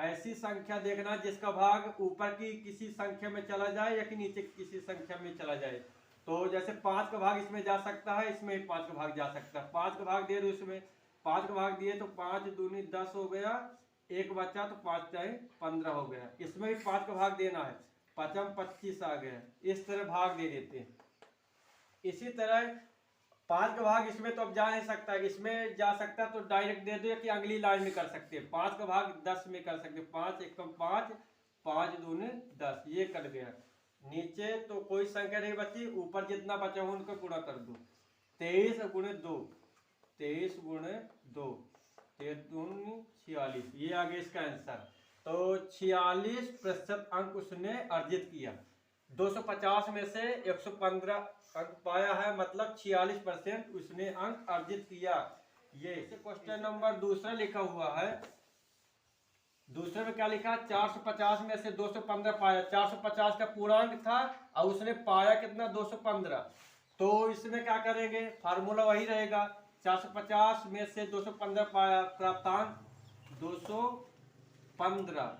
ऐसी संख्या देखना जिसका भाग ऊपर की किसी संख्या में चला जाए या कि नीचे की किसी संख्या में चला जाए। तो जैसे 5 का भाग इसमें जा सकता है, इसमें 5 का भाग जा सकता है। 5 का भाग दे दो, इसमें 5 का भाग दिए तो 5 दूनी 10 हो गया, एक बचा तो 5 चाहे 15 हो गया। इसमें भी 5 का भाग देना है, 5 25 आ गया। इस तरह भाग दे देते हैं। इसी तरह 5 का भाग इसमें तो अब जा नहीं सकता, इसमें जा सकता तो डायरेक्ट दे दो या कि अगली लाइन में कर सकते हैं। 5 का भाग 10 में कर सकते, 5 एकम 5, 5 दूने 10, ये कट गया। नीचे तो कोई संख्या नहीं बची, ऊपर जितना बचा हो उनको गुणा कर दो। 23 गुणे 2, 23 गुणे 2, 13 दूनी 46, ये आगे इसका आंसर। तो 46% अंक उसने अर्जित किया। 250 में से 115 अंक पाया है, मतलब 46% उसने अंक अर्जित किया। ये क्वेश्चन नंबर दूसरा लिखा हुआ है। दूसरे में क्या लिखा? 450 में से 215 पाया। 450 का पूर्णांक था और उसने पाया कितना? 215। तो इसमें क्या करेंगे? फार्मूला वही रहेगा। 450 में से 215 पाया, प्राप्तांक 215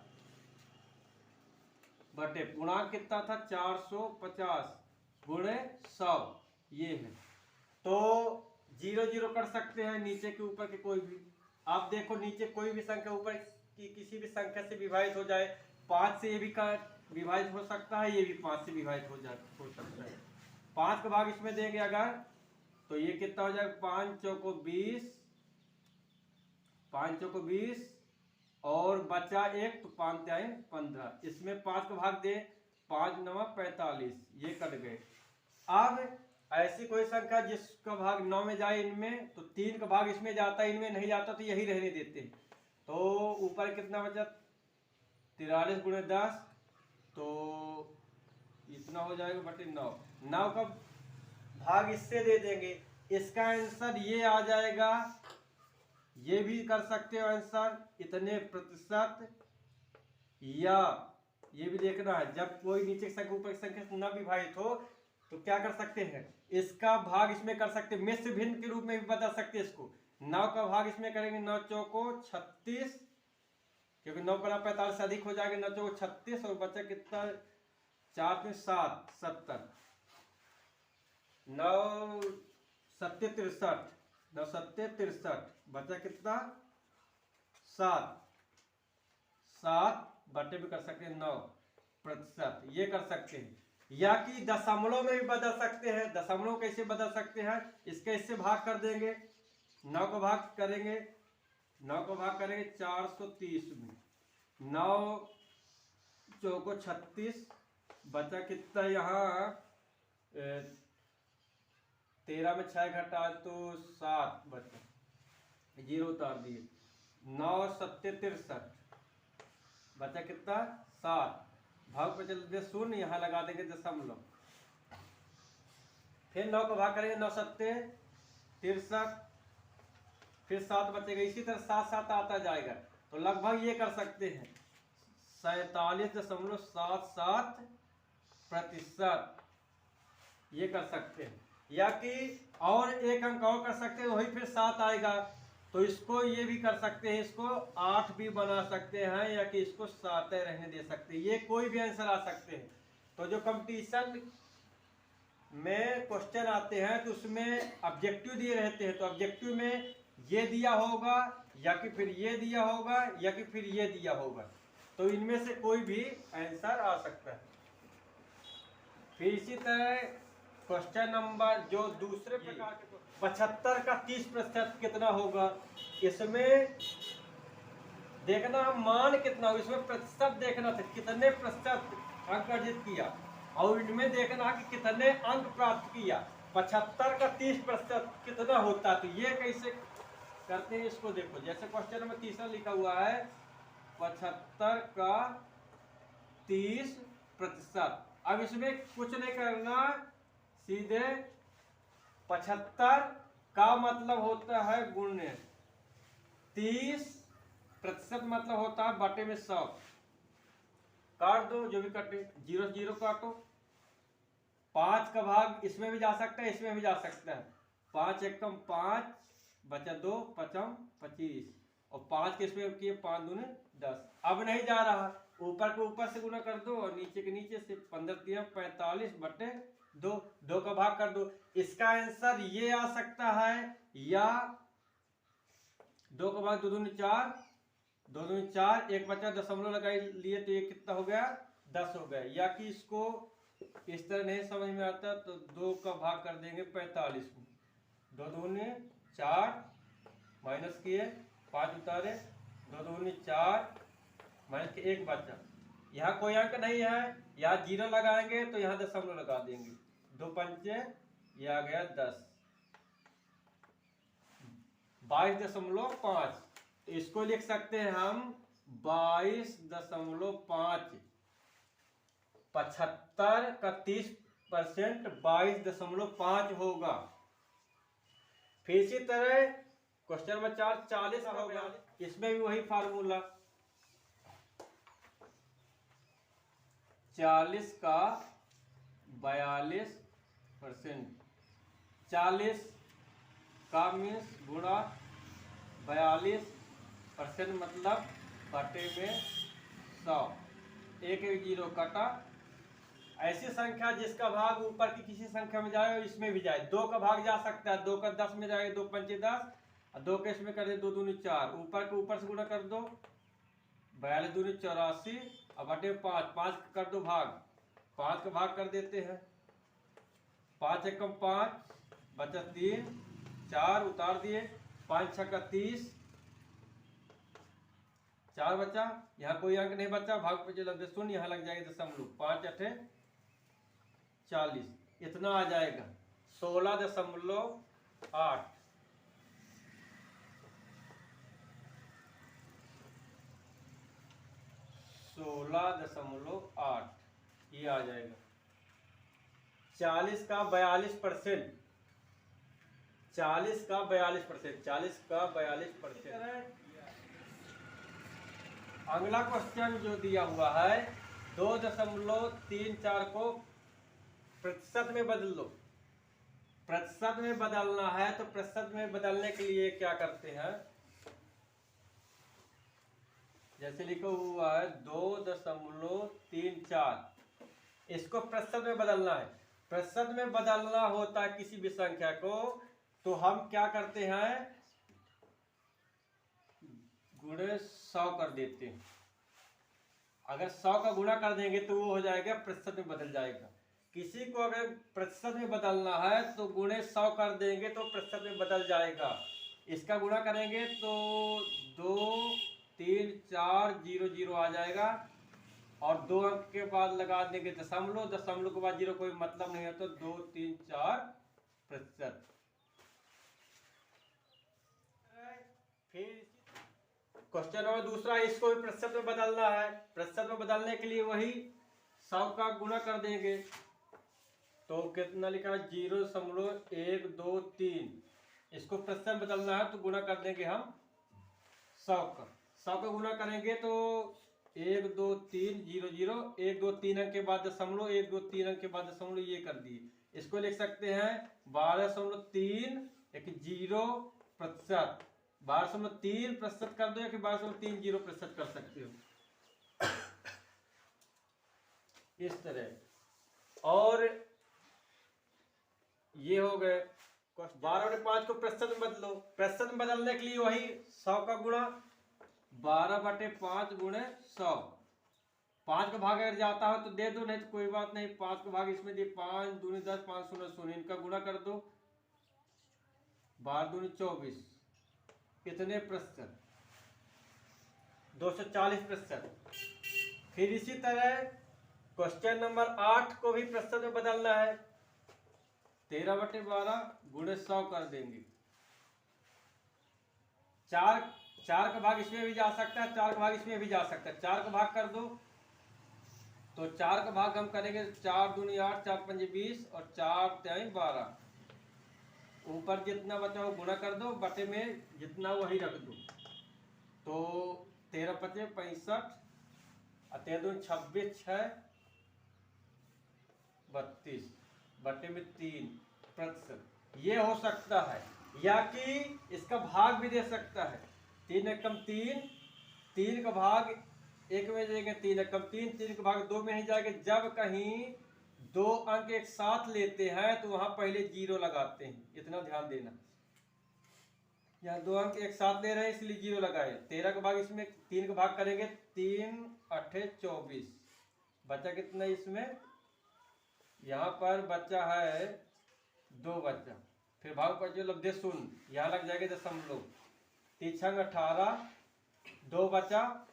बटे पूर्णांक कितना था? 450 गुणे 100, ये है। तो 0 0 कर सकते हैं, नीचे के ऊपर के कोई भी। आप देखो नीचे कोई भी संख्या ऊपर की किसी भी संख्या से विभाजित हो जाए। 5 से ये भी विभाजित हो सकता है, ये भी 5 से विभाजित हो सकता है। 5 का भाग इसमें देंगे अगर, तो ये कितना हो जाएगा? 5 चौको 20, 5 चौको 20 और बचा 1 तो 5 जाए 15। इसमें 5 का भाग दे, 5 9 45, ये कट गए। अब ऐसी कोई संख्या जिसका भाग 9 में जाए इनमें, तो 3 का भाग इसमें जाता है, इनमें नहीं जाता, तो यही रहने देते। तो ऊपर कितना बचा? 43 गुणे 10, तो इतना हो जाएगा बटे 9। 9 का भाग इससे दे देंगे, इसका आंसर ये आ जाएगा। ये भी कर सकते हो आंसर, इतने प्रतिशत। या ये भी देखना है, जब कोई नीचे की संख्या ऊपर की संख्या से न विभाजित हो तो क्या कर सकते हैं? इसका भाग इसमें कर सकते हैं, मिश्र भिन्न के रूप में भी बदल सकते हैं इसको। 9 का भाग इसमें करेंगे, 9 चौको 36, क्योंकि 9 बड़ा 45 से अधिक हो जाएगा। 9 चौको 36 और बचा कितना? 4 में 7 70, 9 सत्ते 63, 9 सत्ते 63, बचा कितना? 7 7 बटे भी कर सकते हैं 9%, ये कर सकते हैं। या कि दशमलव में भी बदल सकते हैं। दशमलव कैसे बदल सकते हैं? इसके इससे भाग कर देंगे, 9 का भाग करेंगे, 9 का भाग करेंगे 430 में, 9 चौको 36, बचा कितना? यहाँ 13 में 6 घटा तो 7 बचा, 0 उतार दिए। 9 सत्ते 63, बचा कितना? 7, भाग पे चल दे 0, यहाँ लगा देंगे दशमलव। फिर 9 का भाग करेंगे, 9 सत्ते 63, फिर 7 बचेगा। इसी तरह 7 7 आता जाएगा। तो लगभग ये कर सकते हैं 47.77%, ये कर सकते हैं। या कि और एक अंक और कर सकते हैं, वही फिर 7 आएगा, तो इसको ये भी कर सकते हैं, इसको 8 भी बना सकते हैं, या कि इसको 7 रहने दे सकते हैं। ये कोई भी आंसर आ सकते हैं। तो जो कंपटीशन में क्वेश्चन आते हैं तो उसमें ऑब्जेक्टिव दिए रहते हैं, तो ऑब्जेक्टिव में ये दिया होगा, या कि फिर ये दिया होगा, या कि फिर ये दिया होगा। तो इनमें से कोई भी आंसर आ सकता है। फिर इसी तरह क्वेश्चन नंबर जो दूसरे प्रकार के 75 का 30% कितना होगा? इसमें देखना मान कितना होगा, इसमें प्रतिशत देखना था, कितने प्रतिशत अंक अर्जित किया, और इनमें देखना कि कितने अंक प्राप्त किया। 75 का 30% कितना होता? तो ये कैसे करते हैं इसको देखो। जैसे क्वेश्चन नंबर तीसरा लिखा हुआ है, 75 का 30%। अब इसमें कुछ नहीं करना, सीधे 75 का मतलब होता है गुणे 30%, मतलब होता है बटे में 100। काट दो, जो भी कटे, 0 0 काटो। 5 का भाग इसमें भी जा सकता है, इसमें भी जा सकता है। 5 एकम 5, बचा 2, 5 25, और 5 के इसमें किए 5 दूने 10। अब नहीं जा रहा, ऊपर को ऊपर से गुना कर दो और नीचे के नीचे से 15×45/2, 2 का भाग कर दो। इसका आंसर ये आ सकता है, या 2 का भाग 2 दूनी 4, 2 दूनी 4, एक बचा दशमलव लगा लिए तो ये कितना हो गया 10 हो गया। या कि इसको इस तरह नहीं समझ में आता तो 2 का भाग कर देंगे 45 में, 2 दूनी 4 माइनस किए 5 उतारे, 2 दूनी 4 माइनस के 1 बचा। यहाँ कोई अंक नहीं है, यहाँ 0 लगाएंगे तो यहाँ दशमलव लगा देंगे, 2 पंचे ये आ गया 10, 22.5। तो इसको लिख सकते हैं हम 22.5, 75 का 30% 22.5 होगा। फिर इसी तरह क्वेश्चन नंबर 4 40 का होगा, इसमें भी वही फार्मूला, 40 का 42%, 40 का मीन्स गुणा 42% मतलब बटे में 100, एक 0 कटा। ऐसी संख्या जिसका भाग ऊपर की किसी संख्या में जाए और इसमें भी जाए, 2 का भाग जा सकता है, 2 का 10 में जाएगा, 2 पंचे 10 और 2 के इसमें कर दे 2 दूनी 4, ऊपर के ऊपर से गुणा कर दो, 42 दूनी 84 और बटे 5, 5 कर दो भाग, 5 का भाग कर देते हैं, 5 एकम 5 बचा 3, 4 उतार दिए, 5 6 का 30, 4 बचा, यहाँ कोई अंक नहीं बचा, भाग पे जो लग शून्य यहाँ लग जाएगा दशमलव, 5 8 40, इतना आ जाएगा 16.8। 16.8 ये आ जाएगा। 40 का 42%, 40 का 42%, 40 का 42%। अगला क्वेश्चन जो दिया हुआ है 2.34 को प्रतिशत में बदल दो। प्रतिशत में बदलना है तो प्रतिशत में बदलने के लिए क्या करते हैं, जैसे लिखा हुआ है 2.34, इसको प्रतिशत में बदलना है। प्रतिशत में बदलना होता है किसी भी संख्या को तो हम क्या करते हैं, गुणे 100 कर देते हैं। अगर 100 का गुणा कर देंगे तो वो हो जाएगा प्रतिशत में बदल जाएगा। किसी को अगर प्रतिशत में बदलना है तो गुणे 100 कर देंगे तो प्रतिशत में बदल जाएगा। इसका गुणा करेंगे तो 2 3 4 0 0 आ जाएगा और 2 अंक के बाद लगा देंगे दशमलव, दशमलव के बाद 0 कोई मतलब नहीं है तो 2 3 4%। फिर क्वेश्चन नंबर दूसरा, इसको भी प्रतिशत में बदलना है। प्रतिशत में बदलने के लिए वही 100 का गुणा कर देंगे तो कितना लिखा है 0.123। इसको प्रतिशत में बदलना है तो गुणा कर देंगे हम 100 का। 100 का गुणा करेंगे तो 1 2 3 0 0, 1 2 3 अंक के बाद दशमलव, 1 2 3 अंक के बाद दशमलव, ये कर दिए। इसको लिख सकते हैं 12.30%। 12.3% कर दो या फिर 12.30% कर सकते हो, इस तरह। और ये हो गए 12/5 को प्रतिशत में बदलो। प्रतिशत में बदलने के लिए वही 100 का गुणा 12/5 गुणे 100। 5 का भाग अगर जाता हो तो दे दो, नहीं तो कोई बात नहीं, 5 का भाग इसमें दिए, 5 दूनी 10, 5 शून्य शून्य, इनका गुणा कर दो, 12 दूनी 24, कितने प्रतिशत, 240%। फिर इसी तरह क्वेश्चन नंबर 8 को भी प्रतिशत में बदलना है। 13/12 गुणे 100 कर देंगे। 4 का भाग इसमें भी जा सकता है, 4 का भाग इसमें भी जा सकता है। 4 का भाग कर दो तो 4 का भाग हम करेंगे 4 दूनी 8, 4 पंजे 20 और 4 तिहाई 12। ऊपर जितना बचा वो गुणा कर दो, बटे में जितना वही रख दो तो 13 पचे 65 और 13 दूनी 26, 6 32, बटे में 3%। ये हो सकता है, या कि इसका भाग भी दे सकता है। 3 एकम 3, 3 का भाग एक में जाएंगे 3 एकम 3, 3 का भाग 2 में नहीं जाएगा। जब कहीं 2 अंक एक साथ लेते हैं तो वहां पहले 0 लगाते हैं, इतना ध्यान देना। यहाँ 2 अंक एक साथ ले रहे हैं इसलिए 0 लगाए। 13 का भाग इसमें 3 का भाग करेंगे, 3 8 24, बचा कितना इसमें, यहाँ पर बचा है 2 बचा। फिर भाग पर जो लब्धे शून्य, यहाँ लग जाएगा दशमलव, 3 18, 2 बचा,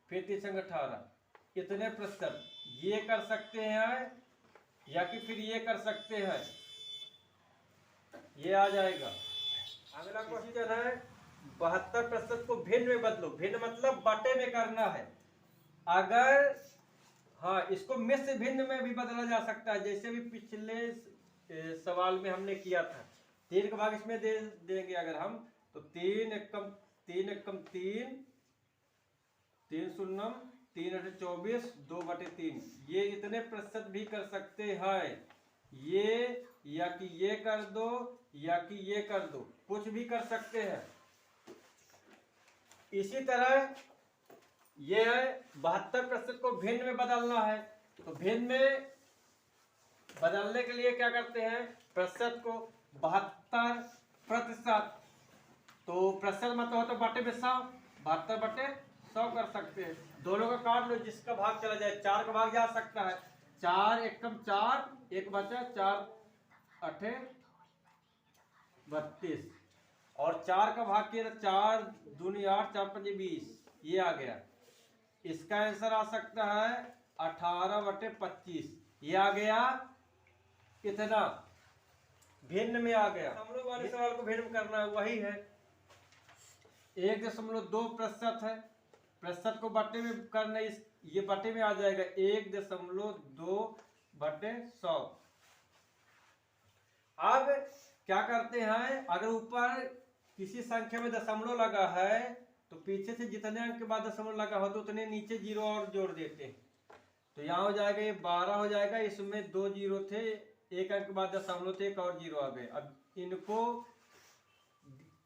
फिर 3 18, इतने प्रतिशत। ये कर सकते हैं या कि फिर ये कर सकते हैं, ये आ जाएगा। अगला क्वेश्चन है 72% को भिन्न में बदलो। भिन्न मतलब बटे में करना है। अगर हाँ, इसको में से भिन्न में भी बदला जा सकता है, जैसे भी पिछले सवाल में हमने किया था। 3 का भाग इसमें देंगे अगर हम, तो 3 एकम 3 एकम 3, 3 शून्यम 3 8 24, 2/3। ये इतने प्रतिशत भी कर सकते हैं, ये या कि ये कर दो या कि ये कर दो, कुछ भी कर सकते हैं। इसी तरह ये है 72% को भिन्न में बदलना है। तो भिन्न में बदलने के लिए क्या करते हैं, प्रतिशत को 72%, तो प्रतिशत मतलब हो तो बटे में 100, 72/100 कर सकते हैं। दोनों का काट लो, जिसका भाग चला जाए। 4 का भाग जा सकता है, 4 एकम 4, 1 बचा, 4 8 32, और 4 का भाग किया 4 दूनी 8, 4 5 20, ये आ गया। इसका आंसर आ सकता है 18/25, ये आ गया। कितना भिन्न में आ गया। दशमलव वाले सवाल को भिन्न में करना है, वही है 1.2% है। प्रतिशत को बटे में करना, इस ये बटे में आ जाएगा 1.2/100। अब क्या करते हैं, अगर ऊपर किसी संख्या में दशमलव लगा है तो पीछे से जितने अंक के बाद दशमलव लगा हो तो उतने नीचे 0 और जोड़ देते हैं। तो यहाँ हो जाएगा ये 12 हो जाएगा। इसमें 2 0 थे, 1 अंक के बाद दशमलव थे, 1 और 0 आ गए। अब इनको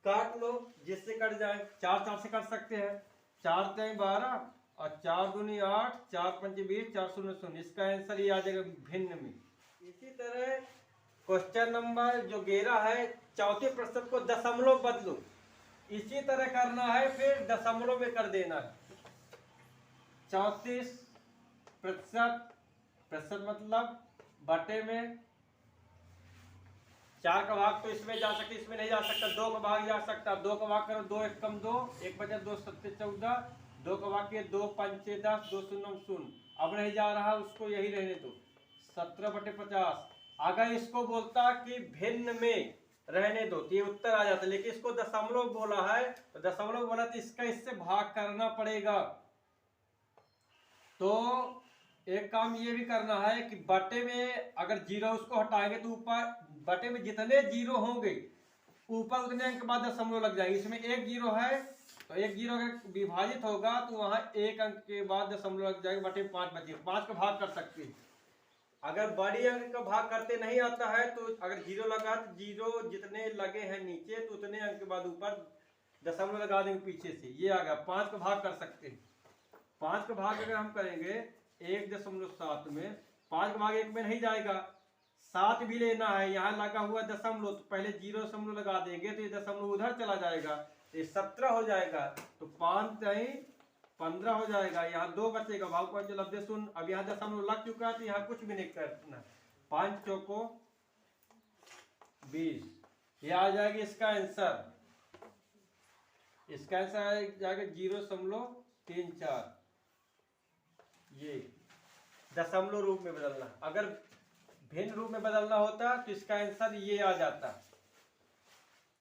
काट लो, जिससे कट जाए। 4 4 से कर सकते हैं, 4 3 12 और 4 दूनी 8, 4 5 20, 4 0 0। इसका आंसर ये आ जाएगा भिन्न में। इसी तरह क्वेश्चन नंबर जो 11 है, 34% को दशमलव बदलो। इसी तरह करना है, फिर दशमलव में कर देना है। 34% मतलब बटे में 4 का भाग तो इसमें जा सकता, इसमें नहीं जा सकता। 2 का भाग जा सकता, 2 का भाग करो, 2 एकम 2, 1 बचा 2 7 14, 2 का भाग किए 2 5 10, 2 शून्य 0। अब नहीं जा रहा, उसको यही रहने दो, 17/50। अगर इसको बोलता कि भिन्न में रहने दो तो ये उत्तर आ जाता, लेकिन इसको दशमलव बोला है, तो दशमलव बोला तो इसका इससे भाग करना पड़ेगा। तो एक काम ये भी करना है कि बटे में अगर 0 उसको हटाएंगे तो ऊपर बटे में जितने 0 होंगे ऊपर उतने अंक के बाद दशमलव लग जाएंगे। इसमें 1 0 है तो 1 0 अगर विभाजित होगा तो वहां 1 अंक के बाद दशमलव लग जाएगा, बटे 5 बचे। 5 का भाग कर सकते हैं। अगर बड़ी अंक का भाग करते नहीं आता है तो अगर 0 लगा तो 0 जितने लगे हैं नीचे तो उतने अंक के बाद ऊपर दशमलव लगा देंगे पीछे से, ये आ गया। 5 का भाग कर सकते हैं। 5 का भाग अगर हम करेंगे 1.7 में, 5 का भाग 1 में नहीं जाएगा, 7 भी लेना है। यहाँ लगा हुआ दशमलव, तो पहले 0 दशमलव लगा देंगे तो ये दशमलव उधर चला जाएगा, ये 17 हो जाएगा। तो 5 15 हो जाएगा। यहाँ 2 बचेगा, भाग पर जो लब्धे शून्य। अब यहाँ दशमलव लग चुका है तो यहाँ कुछ भी नहीं करना। 5 चौको 20, ये आ जाएगी इसका आंसर। इसका आंसर आ जाएगा 0.34। ये दशमलव रूप में बदलना। अगर भिन्न रूप में बदलना होता तो इसका आंसर ये आ जाता।